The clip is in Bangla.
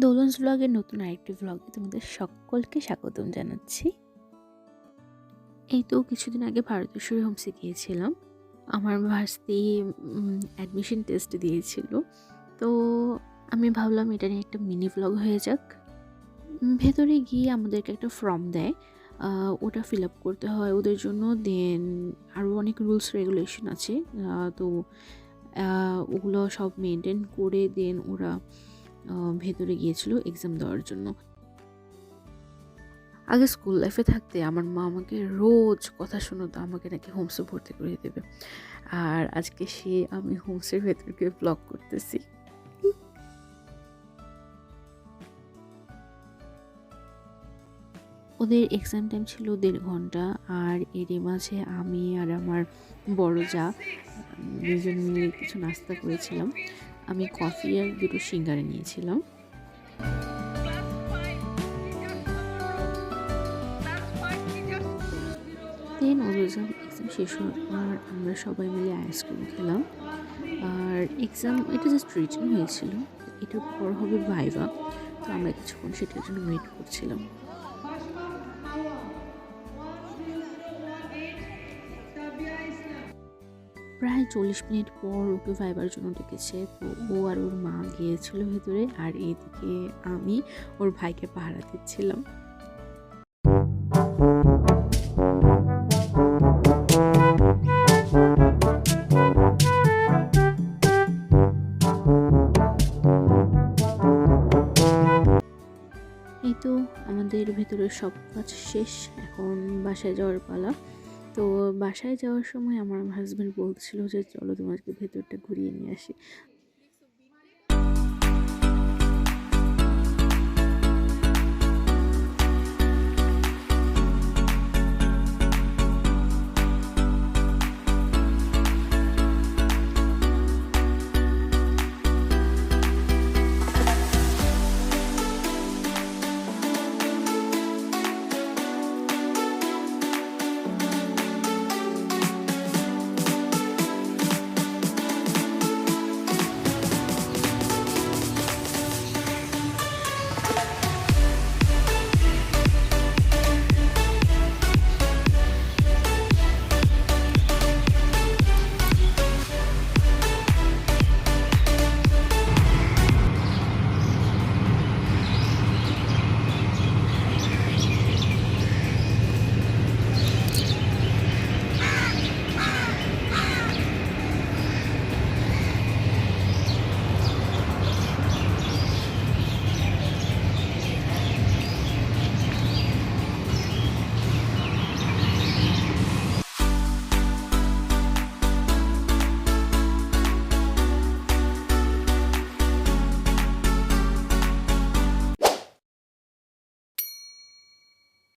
দোলনস ব্লগের নতুন আরেকটি ব্লগে তোমাদের সকলকে স্বাগতম জানাচ্ছি। এই তো কিছুদিন আগে ভারতেশ্বরী হোমসে গিয়েছিলাম। আমার ভার্সিটি অ্যাডমিশন টেস্ট দিয়েছিল, তো আমি ভাবলাম এটা নিয়ে একটা মিনি ব্লগ হয়ে যাক। ভেতরে গিয়ে আমাদেরকে একটা ফর্ম দেয়, ওটা ফিল আপ করতে হয় ওদের জন্য। দেন আরও অনেক রুলস রেগুলেশন আছে, তো ওগুলো সব মেনটেন করে দেন ওরা ভেতরে গিয়েছিল এক্সাম দেওয়ার জন্য। আগে স্কুল লাইফে থাকতে আমার মা আমাকে রোজ কথা শোনাতো আমাকে নাকি হোমসে ভর্তি করে দেবে, আর আজকে আমি হোমসের ভেতরকে ব্লগ করতেছি। ওদের এক্সাম টাইম ছিল 1.5 ঘন্টা, আর এরই মাঝে আমি আর আমার বড় যা দুজন মিলে কিছু নাস্তা করেছিলাম। আমি কফি আর 2টো সিঙ্গারা নিয়েছিলাম। দেন ওদের এক্সাম শেষ হওয়ার পর আমরা সবাই মিলে আইসক্রিম খেলাম। আর এক্সাম এটা জাস্ট রিটেন হয়েছিল, এটার পর হবে ভাইভা, তো আমরা কিছুক্ষণ সেটার জন্য ওয়েট করছিলাম। প্রায় 40 মিনিট পর ওকে ভাইবার জন্য ডেকেছে, তো ও আর ওর মা গিয়েছিল ভেতরে, আর এইদিকে আমি ওর ভাইকে পাহারা দিচ্ছিলাম। এই তো আমাদের ভেতরের সব কাজ শেষ, এখন বাসায় যাওয়ার পালা। তো বাসায় যাওয়ার সময় আমার হাজব্যান্ড বলছিল যে চলো তোমাকে ভেতরটা ঘুরিয়ে নিয়ে আসি।